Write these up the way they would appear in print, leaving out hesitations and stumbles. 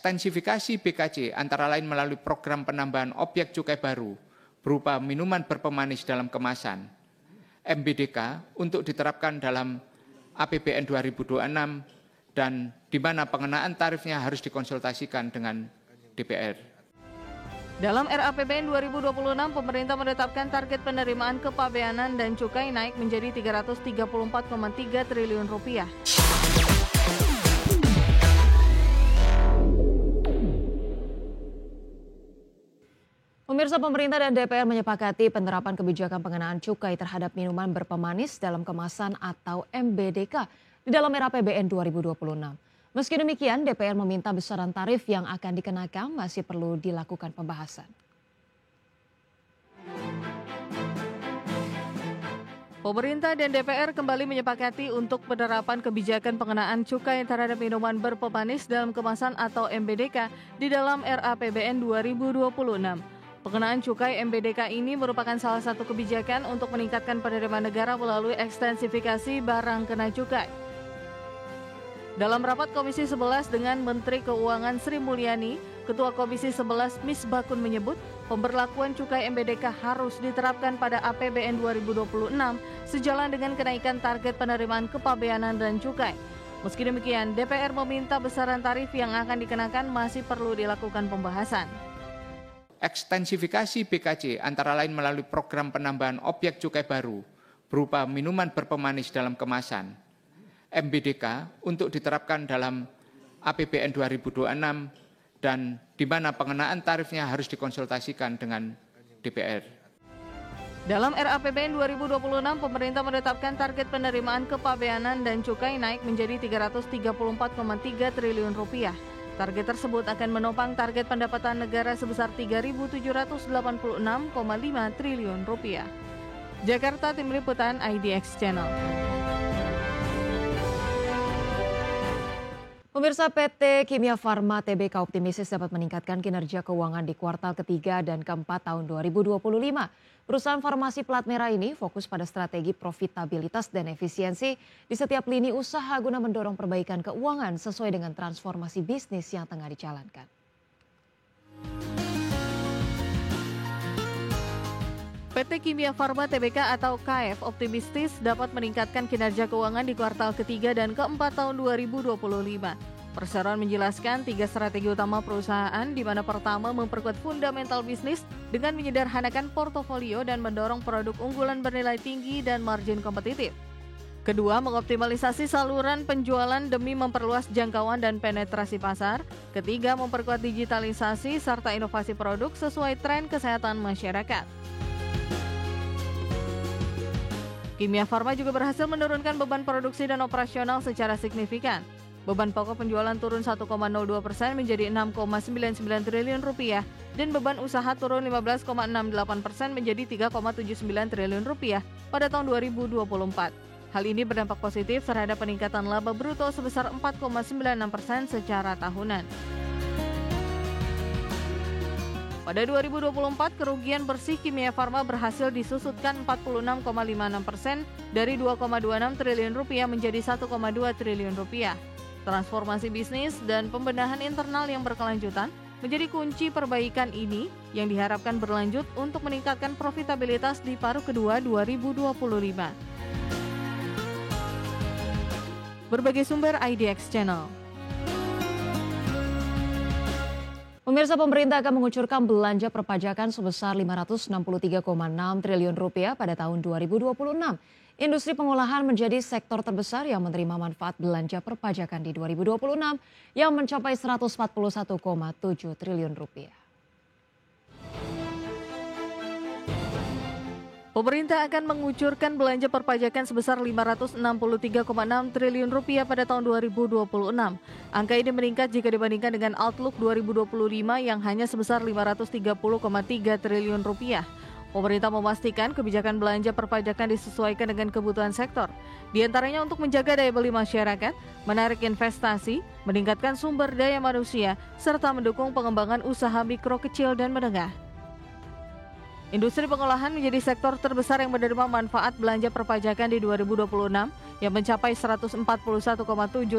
Ekstensifikasi BKC antara lain melalui program penambahan objek cukai baru berupa minuman berpemanis dalam kemasan, MBDK, untuk diterapkan dalam APBN 2026 dan di mana pengenaan tarifnya harus dikonsultasikan dengan DPR. Dalam RAPBN 2026, pemerintah menetapkan target penerimaan kepabeanan dan cukai naik menjadi Rp334,3 triliun. Pemirsa, pemerintah dan DPR menyepakati penerapan kebijakan pengenaan cukai terhadap minuman berpemanis dalam kemasan atau MBDK di dalam RAPBN 2026. Meski demikian, DPR meminta besaran tarif yang akan dikenakan masih perlu dilakukan pembahasan. Pemerintah dan DPR kembali menyepakati untuk penerapan kebijakan pengenaan cukai terhadap minuman berpemanis dalam kemasan atau MBDK di dalam RAPBN 2026. Pengenaan cukai MBDK ini merupakan salah satu kebijakan untuk meningkatkan penerimaan negara melalui ekstensifikasi barang kena cukai. Dalam rapat Komisi 11 dengan Menteri Keuangan Sri Mulyani, Ketua Komisi 11 Misbakun menyebut pemberlakuan cukai MBDK harus diterapkan pada APBN 2026 sejalan dengan kenaikan target penerimaan kepabeanan dan cukai. Meski demikian, DPR meminta besaran tarif yang akan dikenakan masih perlu dilakukan pembahasan. Ekstensifikasi BKC antara lain melalui program penambahan objek cukai baru berupa minuman berpemanis dalam kemasan, MBDK, untuk diterapkan dalam APBN 2026 dan di mana pengenaan tarifnya harus dikonsultasikan dengan DPR. Dalam RAPBN 2026, pemerintah menetapkan target penerimaan kepabeanan dan cukai naik menjadi Rp334,3 triliun. Target tersebut akan menopang target pendapatan negara sebesar Rp3.786,5 triliun. Jakarta, Tim Liputan IDX Channel. Pemirsa, PT Kimia Farma Tbk optimistis dapat meningkatkan kinerja keuangan di kuartal ketiga dan keempat tahun 2025. Perusahaan farmasi plat merah ini fokus pada strategi profitabilitas dan efisiensi di setiap lini usaha guna mendorong perbaikan keuangan sesuai dengan transformasi bisnis yang tengah dijalankan. PT Kimia Farma Tbk atau KF optimistis dapat meningkatkan kinerja keuangan di kuartal ketiga dan keempat tahun 2025. Perseroan menjelaskan 3 strategi utama perusahaan, di mana pertama memperkuat fundamental bisnis dengan menyederhanakan portofolio dan mendorong produk unggulan bernilai tinggi dan margin kompetitif. Kedua, mengoptimalisasi saluran penjualan demi memperluas jangkauan dan penetrasi pasar. Ketiga, memperkuat digitalisasi serta inovasi produk sesuai tren kesehatan masyarakat. Kimia Farma juga berhasil menurunkan beban produksi dan operasional secara signifikan. Beban pokok penjualan turun 1,02% menjadi Rp6,99 triliun dan beban usaha turun 15,68% menjadi Rp3,79 triliun pada tahun 2024. Hal ini berdampak positif terhadap peningkatan laba bruto sebesar 4,96% secara tahunan. Pada 2024, kerugian bersih Kimia Farma berhasil disusutkan 46,56% dari Rp2,26 triliun menjadi Rp1,2 triliun. Transformasi bisnis dan pembenahan internal yang berkelanjutan menjadi kunci perbaikan ini yang diharapkan berlanjut untuk meningkatkan profitabilitas di paruh kedua 2025. Berbagai sumber IDX Channel. Pemirsa, pemerintah akan mengucurkan belanja perpajakan sebesar Rp563,6 triliun pada tahun 2026. Industri pengolahan menjadi sektor terbesar yang menerima manfaat belanja perpajakan di 2026 yang mencapai Rp141,7 triliun. Pemerintah akan mengucurkan belanja perpajakan sebesar Rp563,6 triliun pada tahun 2026. Angka ini meningkat jika dibandingkan dengan Outlook 2025 yang hanya sebesar Rp530,3 triliun. Pemerintah memastikan kebijakan belanja perpajakan disesuaikan dengan kebutuhan sektor, di antaranya untuk menjaga daya beli masyarakat, menarik investasi, meningkatkan sumber daya manusia, serta mendukung pengembangan usaha mikro, kecil, dan menengah. Industri pengolahan menjadi sektor terbesar yang menerima manfaat belanja perpajakan di 2026 yang mencapai 141,7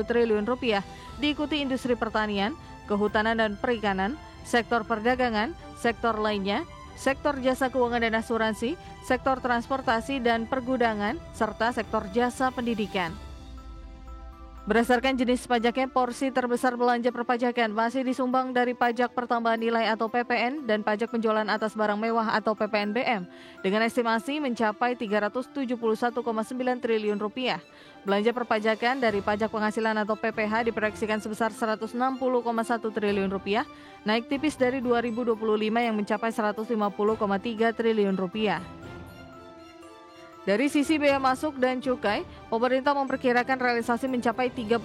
triliun rupiah, diikuti industri pertanian, kehutanan dan perikanan, sektor perdagangan, sektor lainnya, sektor jasa keuangan dan asuransi, sektor transportasi dan pergudangan, serta sektor jasa pendidikan. Berdasarkan jenis pajaknya, porsi terbesar belanja perpajakan masih disumbang dari pajak pertambahan nilai atau PPN dan pajak penjualan atas barang mewah atau PPNBM dengan estimasi mencapai 371,9 triliun rupiah. Belanja perpajakan dari pajak penghasilan atau PPH diproyeksikan sebesar 160,1 triliun rupiah, naik tipis dari 2025 yang mencapai 150,3 triliun rupiah. Dari sisi bea masuk dan cukai, pemerintah memperkirakan realisasi mencapai 31,1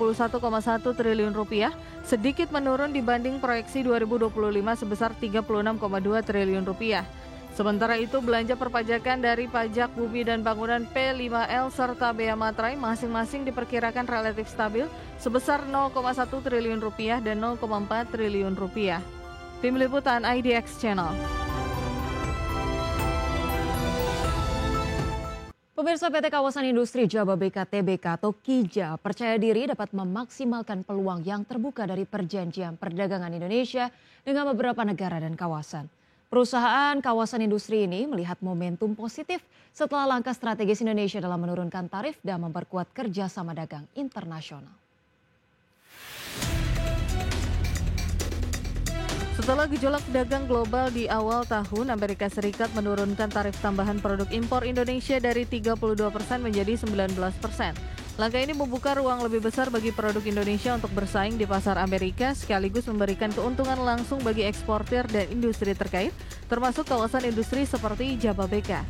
triliun rupiah, sedikit menurun dibanding proyeksi 2025 sebesar 36,2 triliun rupiah. Sementara itu, belanja perpajakan dari pajak bumi dan bangunan P5L serta bea materai masing-masing diperkirakan relatif stabil sebesar 0,1 triliun rupiah dan 0,4 triliun rupiah. Tim Liputan IDX Channel. Pemirsa, PT Kawasan Industri Jababeka Tbk atau KIJA percaya diri dapat memaksimalkan peluang yang terbuka dari perjanjian perdagangan Indonesia dengan beberapa negara dan kawasan. Perusahaan kawasan industri ini melihat momentum positif setelah langkah strategis Indonesia dalam menurunkan tarif dan memperkuat kerjasama dagang internasional. Setelah gejolak dagang global di awal tahun, Amerika Serikat menurunkan tarif tambahan produk impor Indonesia dari 32% menjadi 19%. Langkah ini membuka ruang lebih besar bagi produk Indonesia untuk bersaing di pasar Amerika, sekaligus memberikan keuntungan langsung bagi eksportir dan industri terkait, termasuk kawasan industri seperti Jababeka.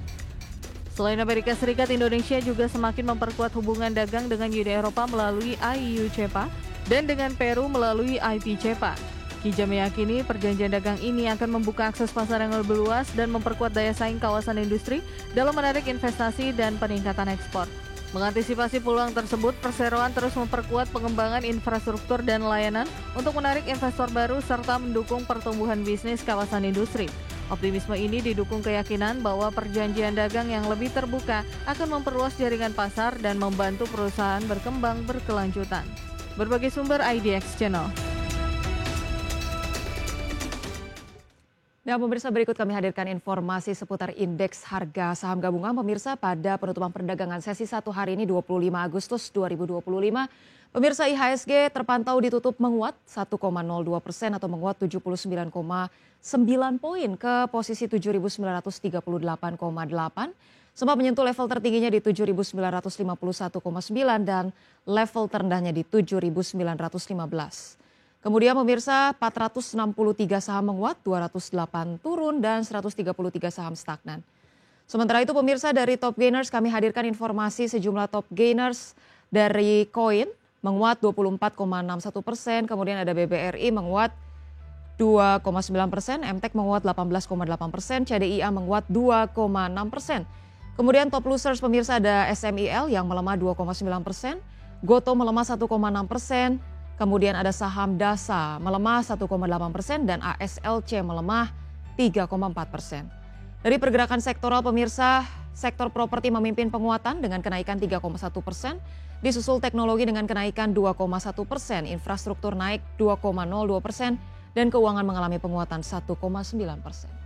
Selain Amerika Serikat, Indonesia juga semakin memperkuat hubungan dagang dengan Uni Eropa melalui IU-CEPA dan dengan Peru melalui IP-CEPA. KIJA meyakini perjanjian dagang ini akan membuka akses pasar yang lebih luas dan memperkuat daya saing kawasan industri dalam menarik investasi dan peningkatan ekspor. Mengantisipasi peluang tersebut, perseroan terus memperkuat pengembangan infrastruktur dan layanan untuk menarik investor baru serta mendukung pertumbuhan bisnis kawasan industri. Optimisme ini didukung keyakinan bahwa perjanjian dagang yang lebih terbuka akan memperluas jaringan pasar dan membantu perusahaan berkembang berkelanjutan. Berbagai sumber IDX Channel. Nah, pemirsa, berikut kami hadirkan informasi seputar indeks harga saham gabungan pemirsa pada penutupan perdagangan sesi 1 hari ini 25 Agustus 2025. Pemirsa, IHSG terpantau ditutup menguat 1,02% atau menguat 79,9 poin ke posisi 7.938,8. Sempat menyentuh level tertingginya di 7.951,9 dan level terendahnya di 7.915. Kemudian pemirsa, 463 saham menguat, 208 turun, dan 133 saham stagnan. Sementara itu pemirsa, dari top gainers kami hadirkan informasi sejumlah top gainers dari koin menguat 24,61%, kemudian ada BBRI menguat 2,9%, MTEK menguat 18,8%, CDIA menguat 2,6%. Kemudian top losers pemirsa ada SMIL yang melemah 2,9%, Goto melemah 1,6%, kemudian ada saham DASA melemah 1,8% dan ASLC melemah 3,4%. Dari pergerakan sektoral pemirsa, sektor properti memimpin penguatan dengan kenaikan 3,1%, disusul teknologi dengan kenaikan 2,1%, infrastruktur naik 2,02%, dan keuangan mengalami penguatan 1,9%.